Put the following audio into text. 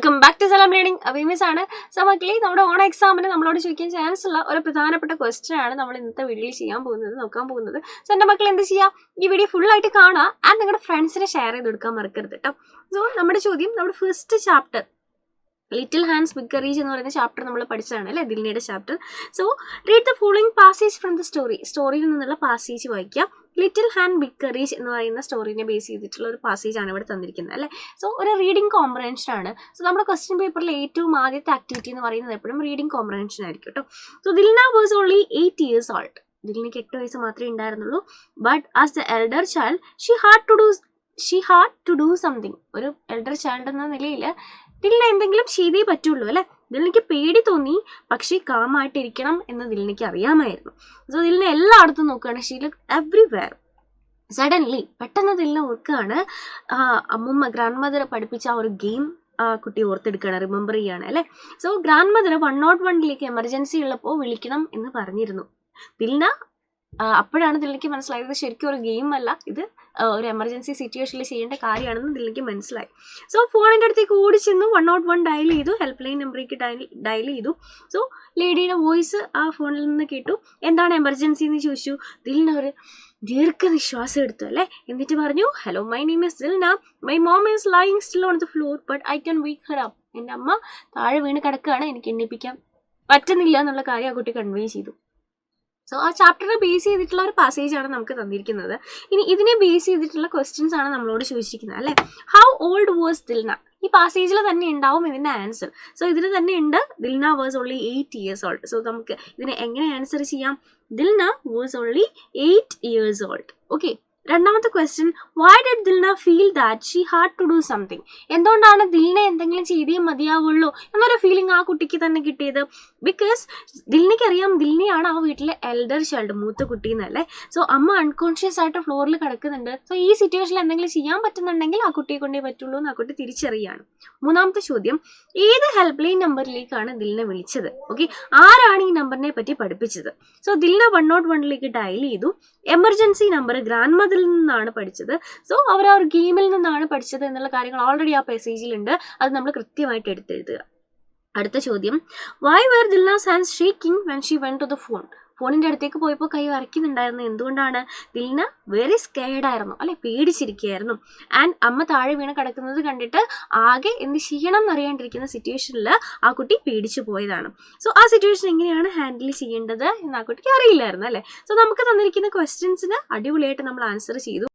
Welcome back to Salam learning. അഭിമിസ് ആണ്. So മക്കളെ, നമ്മുടെ ഓൺ എക്സാമിന് നമ്മളോട് ചോദിക്കാൻ ചാൻസ് ഉള്ള ഒരു പ്രധാനപ്പെട്ട ക്വസ്റ്റ്യൻ ആണ് നമ്മൾ ഇന്നത്തെ വീഡിയോയിൽ നോക്കാൻ പോകുന്നത്. സോ എൻ്റെ മക്കൾ എന്ത് ചെയ്യുക, ഈ വീഡിയോ ഫുൾ ആയിട്ട് കാണുക ആൻഡ് നിങ്ങളുടെ ഫ്രണ്ട്സിനെ ഷെയർ ചെയ്ത് കൊടുക്കാൻ മറക്കരുത് കേട്ടോ. സോ നമ്മുടെ ചോദ്യം, നമ്മുടെ first chapter little hands big courage എന്ന് പറയുന്ന ചാപ്റ്റർ നമ്മൾ പഠിച്ചതാണ് അല്ലേ, ദിൽനയുടെ chapter. So read the following passage from the സ്റ്റോറിയിൽ നിന്നുള്ള പാസേജ് വായിക്കാം. ലിറ്റിൽ ഹാൻഡ് ബിഗ് കറേജ് എന്ന് പറയുന്ന സ്റ്റോറിനെ ബേസ് ചെയ്തിട്ടുള്ള ഒരു പാസേജ് ആണ് ഇവിടെ തന്നിരിക്കുന്നത് അല്ലേ. സോ ഒരു റീഡിംഗ് കോംപ്രഹെൻഷൻ ആണ്. സോ നമ്മുടെ ക്വസ്റ്റ്യൻ പേപ്പറിൽ ഏറ്റവും ആദ്യത്തെ ആക്ടിവിറ്റി എന്ന് പറയുന്നത് എപ്പോഴും റീഡിംഗ് കോംപ്രഹെൻഷൻ ആയിരിക്കും കേട്ടോ. So Dilna was only 8 years old. ദിൽനയ്ക്ക് 8 വയസ്സ് മാത്രമേ ഉണ്ടായിരുന്നുള്ളൂ. But as the elder child she had to do something. ഒരു എൽഡർ ചൈൽഡ് എന്ന നിലയിൽ ദിൽന എന്തെങ്കിലും ചെയ്തേ പറ്റുള്ളൂ അല്ലേ. ദിൽനയ്ക്ക് പേടി തോന്നി, പക്ഷേ കാമായിട്ടിരിക്കണം എന്ന് ദിൽനയ്ക്ക് അറിയാമായിരുന്നു. സോ ദിൽന എല്ലായിടത്തും നോക്കുകയാണ്. She look everywhere. സഡൻലി പെട്ടെന്ന് ദിൽന ഓർക്കുകയാണ്, അമ്മുമ്മ ഗ്രാൻഡ് മദർ പഠിപ്പിച്ച ആ ഒരു ഗെയിം കുട്ടി ഓർത്തെടുക്കുകയാണ്, റിമെമ്പർ ചെയ്യാണ് അല്ലേ. സോ ഗ്രാൻഡ് മദർ 101 എമർജൻസി ഉള്ളപ്പോൾ വിളിക്കണം എന്ന് പറഞ്ഞിരുന്നു. ദിൽന അപ്പോഴാണ് ദിൽനയ്ക്ക് മനസ്സിലായത് ശരിക്കും ഒരു ഗെയിം അല്ല, ഇത് ഒരു എമർജൻസി സിറ്റുവേഷനിൽ ചെയ്യേണ്ട കാര്യമാണെന്ന് ദിൽനയ്ക്ക് മനസ്സിലായി. സോ ഫോണിൻ്റെ അടുത്തേക്ക് ഓടി ചെന്നു, 101 ഡയൽ ചെയ്തു, ഹെൽപ്പ് ലൈൻ നമ്പറേക്ക് ഡയൽ ചെയ്തു. സോ ലേഡിയുടെ വോയിസ് ആ ഫോണിൽ നിന്ന് കേട്ടു. എന്താണ് എമർജൻസി എന്ന് ചോദിച്ചു. ദിൽന ഒരു ദീർഘനിശ്വാസം എടുത്തു അല്ലേ. എന്നിട്ട് പറഞ്ഞു, hello my name is Dilna, my mom is lying still on the floor but I can wake Har up. എൻ്റെ അമ്മ താഴെ വീണ് കിടക്കുകയാണ്, എനിക്ക് എണ്ണിപ്പിക്കാൻ പറ്റുന്നില്ല എന്നുള്ള കാര്യം ആ കുട്ടി കൺവേ ചെയ്തു. സോ ആ ചാപ്റ്ററിനെ ബേസ് ചെയ്തിട്ടുള്ള ഒരു പാസേജ് ആണ് നമുക്ക് തന്നിരിക്കുന്നത്. ഇനി ഇതിനെ ബേസ് ചെയ്തിട്ടുള്ള ക്വസ്റ്റ്യൻസ് ആണ് നമ്മളോട് ചോദിച്ചിരിക്കുന്നത് അല്ലേ. How old was Dilna? ഈ പാസേജിൽ തന്നെ ഉണ്ടാവും ഇതിൻ്റെ ആൻസർ. സോ ഇതിൽ തന്നെ ഉണ്ട് Dilna was only 8 years old. So നമുക്ക് ഇതിനെ എങ്ങനെ ആൻസർ ചെയ്യാം? Dilna was only 8 years old. Okay. രണ്ടാമത്തെ question, why did Dilna feel that she had to do something? എന്തുകൊണ്ടാണ് ദിൽന എന്തെങ്കിലും ചെയ്തേ മതിയാവുള്ളൂ എന്നൊരു ഫീലിംഗ് ആ കുട്ടിക്ക് തന്നെ കിട്ടിയത്? ബിക്കോസ് ദിൽനയ്ക്ക് അറിയാം ദിൽനയാണ് ആ വീട്ടിലെ എൽഡർ ചൈൽഡ്, മൂത്ത കുട്ടി എന്നല്ലേ. സോ അമ്മ അൺകോൺഷ്യസ് ആയിട്ട് ഫ്ലോറിൽ കിടക്കുന്നുണ്ട്. സോ ഈ സിറ്റുവേഷനിൽ എന്തെങ്കിലും ചെയ്യാൻ പറ്റുന്നുണ്ടെങ്കിൽ ആ കുട്ടിയെ കൊണ്ടേ പറ്റുള്ളൂ എന്ന് ആ കുട്ടി തിരിച്ചറിയാണ്. മൂന്നാമത്തെ ചോദ്യം, ഏത് ഹെൽപ്പ് ലൈൻ നമ്പറിലേക്കാണ് ദിൽന വിളിച്ചത്? ഓക്കെ, ആരാണ് ഈ നമ്പറിനെ പറ്റി പഠിപ്പിച്ചത്? സോ ദിൽന 101 ഡയൽ ചെയ്തു. എമർജൻസി നമ്പർ ഗ്രാൻഡ് മദറിൽ നിന്നാണ് പഠിച്ചത്. സോ അവർ ആ ഒരു ഗെയിമിൽ നിന്നാണ് പഠിച്ചത് എന്നുള്ള കാര്യങ്ങൾ ഓൾറെഡി ആ പാസേജിലുണ്ട്. അത് നമ്മൾ കൃത്യമായിട്ട് എടുത്തെഴുതുക. അടുത്ത ചോദ്യം, why were Dilna's hands shaking when she went to the phone? ഫോണിൻ്റെ അടുത്തേക്ക് പോയപ്പോൾ കൈ വരയ്ക്കുന്നുണ്ടായിരുന്നു. എന്തുകൊണ്ടാണ്? ദിൽന വെരി സ്കെയർഡ് ആയിരുന്നു അല്ലെ, പേടിച്ചിരിക്കുകയായിരുന്നു. ആൻഡ് അമ്മ താഴെ വീണ് കിടക്കുന്നത് കണ്ടിട്ട് ആകെ എന്ത് ചെയ്യണം എന്നറിയാണ്ടിരിക്കുന്ന സിറ്റുവേഷനിൽ ആ കുട്ടി പേടിച്ചു പോയതാണ്. സോ ആ സിറ്റുവേഷൻ എങ്ങനെയാണ് ഹാൻഡിൽ ചെയ്യേണ്ടത് എന്ന് ആ കുട്ടിക്ക് അറിയില്ലായിരുന്നു അല്ലേ. സോ നമുക്ക് തന്നിരിക്കുന്ന ക്വസ്റ്റ്യൻസിന് അടിപൊളിയായിട്ട് നമ്മൾ ആൻസർ ചെയ്തു.